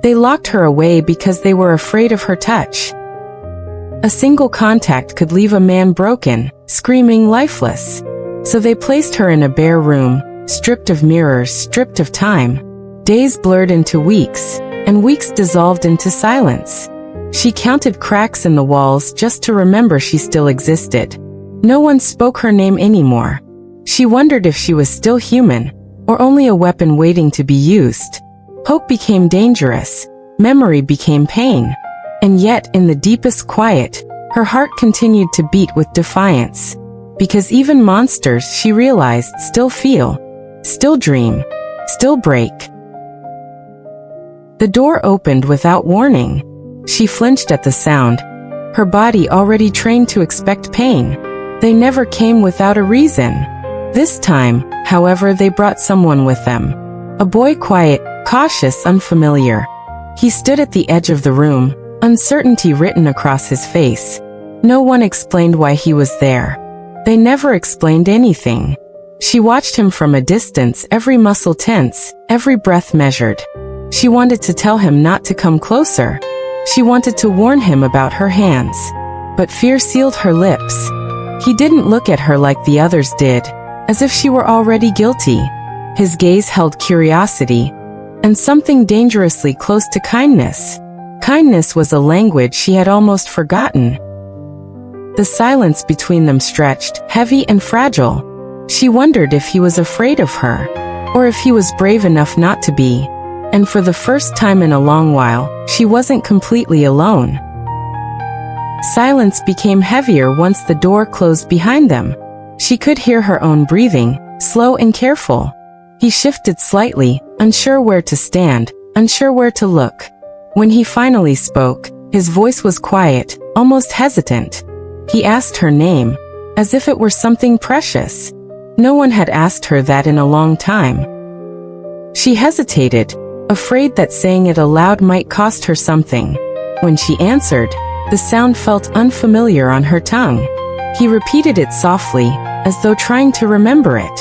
They locked her away because they were afraid of her touch. A single contact could leave a man broken, screaming, lifeless. So they placed her in a bare room, stripped of mirrors, stripped of time. Days blurred into weeks, and weeks dissolved into silence. She counted cracks in the walls just to remember she still existed. No one spoke her name anymore. She wondered if she was still human, or only a weapon waiting to be used. Hope became dangerous. Memory became pain. And yet, in the deepest quiet, her heart continued to beat with defiance. Because even monsters, she realized, still feel, still dream, still break. The door opened without warning. She flinched at the sound, her body already trained to expect pain. They never came without a reason. This time, however, they brought someone with them. A boy, quiet, cautious, unfamiliar. He stood at the edge of the room, uncertainty written across his face. No one explained why he was there. They never explained anything. She watched him from a distance, every muscle tense, every breath measured. She wanted to tell him not to come closer. She wanted to warn him about her hands. But fear sealed her lips. He didn't look at her like the others did, as if she were already guilty. His gaze held curiosity, and something dangerously close to kindness. Kindness was a language she had almost forgotten. The silence between them stretched, heavy and fragile. She wondered if he was afraid of her, or if he was brave enough not to be. And for the first time in a long while, she wasn't completely alone. Silence became heavier once the door closed behind them. She could hear her own breathing, slow and careful. He shifted slightly, unsure where to stand, unsure where to look. When he finally spoke, his voice was quiet, almost hesitant. He asked her name, as if it were something precious. No one had asked her that in a long time. She hesitated, afraid that saying it aloud might cost her something. When she answered, the sound felt unfamiliar on her tongue. He repeated it softly, as though trying to remember it.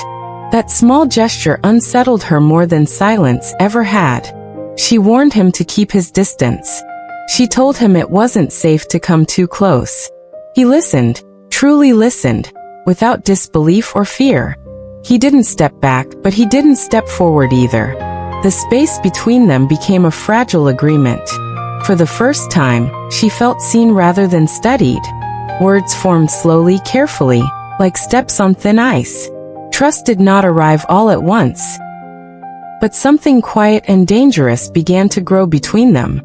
That small gesture unsettled her more than silence ever had. She warned him to keep his distance. She told him it wasn't safe to come too close. He listened, truly listened, without disbelief or fear. He didn't step back, but he didn't step forward either. The space between them became a fragile agreement. For the first time, she felt seen rather than studied. Words formed slowly, carefully, like steps on thin ice. Trust did not arrive all at once. But something quiet and dangerous began to grow between them.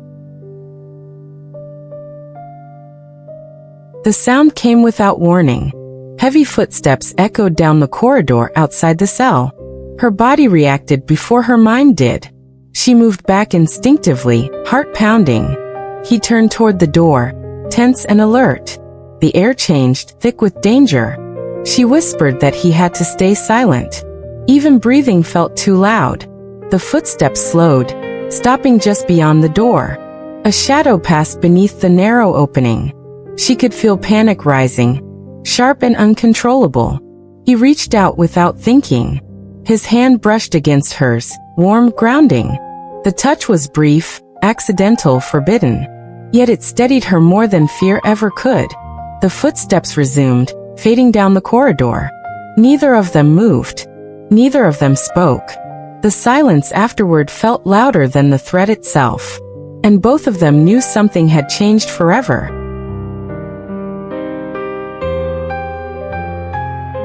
The sound came without warning. Heavy footsteps echoed down the corridor outside the cell. Her body reacted before her mind did. She moved back instinctively, heart pounding. He turned toward the door, tense and alert. The air changed, thick with danger. She whispered that he had to stay silent. Even breathing felt too loud. The footsteps slowed, stopping just beyond the door. A shadow passed beneath the narrow opening. She could feel panic rising, sharp and uncontrollable. He reached out without thinking. His hand brushed against hers, warm, grounding. The touch was brief, accidental, forbidden. Yet it steadied her more than fear ever could. The footsteps resumed, fading down the corridor. Neither of them moved. Neither of them spoke. The silence afterward felt louder than the threat itself. And both of them knew something had changed forever.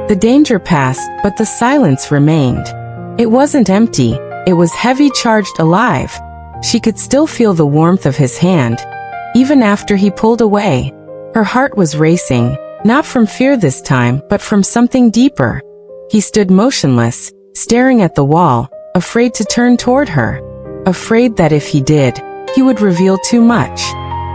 The danger passed, but the silence remained. It wasn't empty, it was heavy, charged, alive. She could still feel the warmth of his hand, even after he pulled away. Her heart was racing, not from fear this time, but from something deeper. He stood motionless, staring at the wall, afraid to turn toward her. Afraid that if he did, he would reveal too much.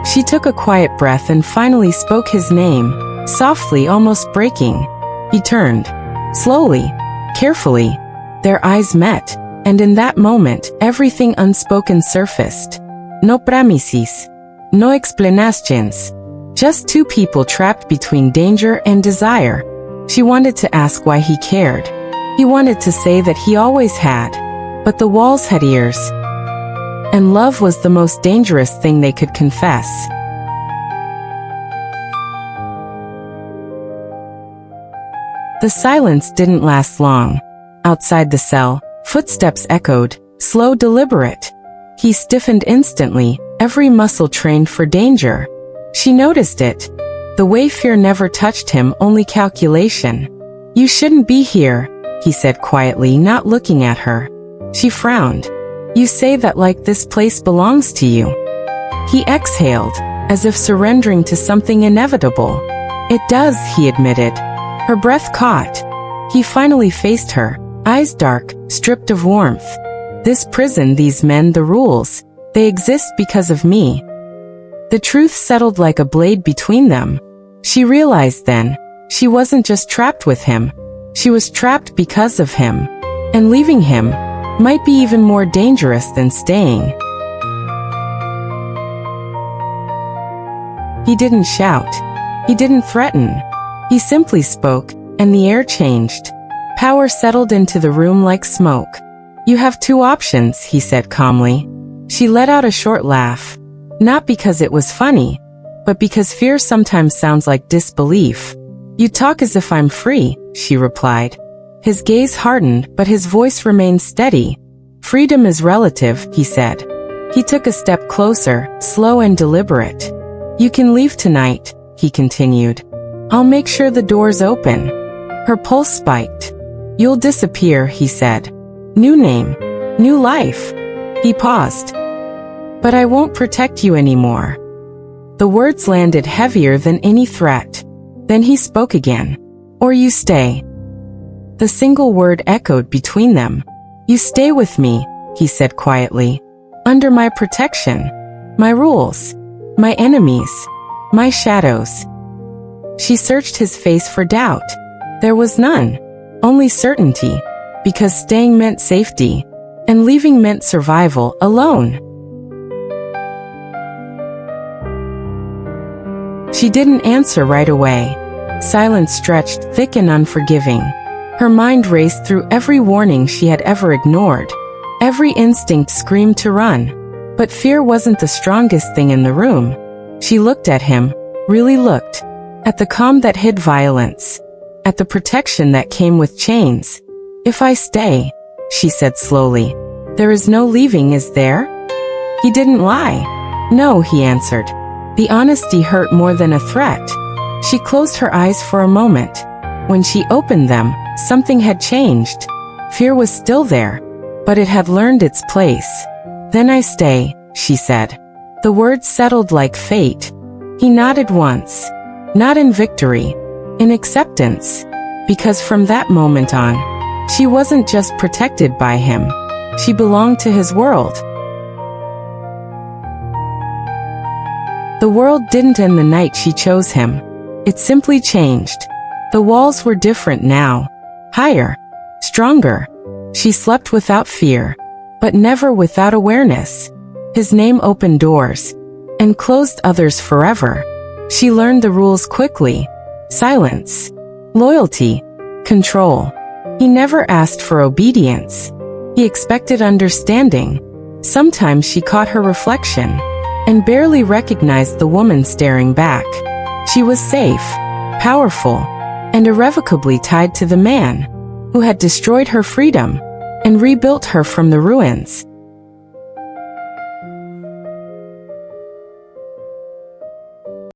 She took a quiet breath and finally spoke his name, softly, almost breaking. He turned. Slowly, carefully. Their eyes met, and in that moment, everything unspoken surfaced. No promises. No explanations. Just two people trapped between danger and desire. She wanted to ask why he cared. He wanted to say that he always had. But the walls had ears. and love was the most dangerous thing they could confess. The silence didn't last long. Outside the cell, footsteps echoed, slow, deliberate. He stiffened instantly, every muscle trained for danger. She noticed it. The way fear never touched him, only calculation. "You shouldn't be here," he said quietly, not looking at her. She frowned. "You say that like this place belongs to you." He exhaled, as if surrendering to something inevitable. "It does," he admitted. Her breath caught. He finally faced her, eyes dark, stripped of warmth. "This prison, these men, the rules, they exist because of me." The truth settled like a blade between them. She realized then, she wasn't just trapped with him. She was trapped because of him. And leaving him might be even more dangerous than staying. He didn't shout. He didn't threaten. He simply spoke, and the air changed. Power settled into the room like smoke. "You have two options," he said calmly. She let out a short laugh. Not because it was funny, but because fear sometimes sounds like disbelief. "You talk as if I'm free," she replied. His gaze hardened, but his voice remained steady. "Freedom is relative," he said. He took a step closer, slow and deliberate. "You can leave tonight," he continued. "I'll make sure the door's open." Her pulse spiked. "You'll disappear," he said. "New name. New life." He paused. "But I won't protect you anymore." The words landed heavier than any threat. Then he spoke again. "Or you stay." The single word echoed between them. "You stay with me," he said quietly. "Under my protection. My rules. My enemies. My shadows." She searched his face for doubt. There was none. Only certainty. Because staying meant safety. And leaving meant survival, alone. She didn't answer right away. Silence stretched, thick and unforgiving. Her mind raced through every warning she had ever ignored. Every instinct screamed to run. But fear wasn't the strongest thing in the room. She looked at him, really looked. At the calm that hid violence. At the protection that came with chains. "If I stay," she said slowly, "there is no leaving, is there?" He didn't lie. "No," he answered. The honesty hurt more than a threat. She closed her eyes for a moment. When she opened them, something had changed. Fear was still there, but it had learned its place. "Then I stay," she said. The words settled like fate. He nodded once. Not in victory, in acceptance. Because from that moment on, she wasn't just protected by him. She belonged to his world. The world didn't end the night she chose him. It simply changed. The walls were different now. Higher. Stronger. She slept without fear, but never without awareness. His name opened doors, and closed others forever. She learned the rules quickly. Silence. Loyalty. Control. He never asked for obedience. He expected understanding. Sometimes she caught her reflection, and barely recognized the woman staring back. She was safe, powerful, and irrevocably tied to the man who had destroyed her freedom and rebuilt her from the ruins.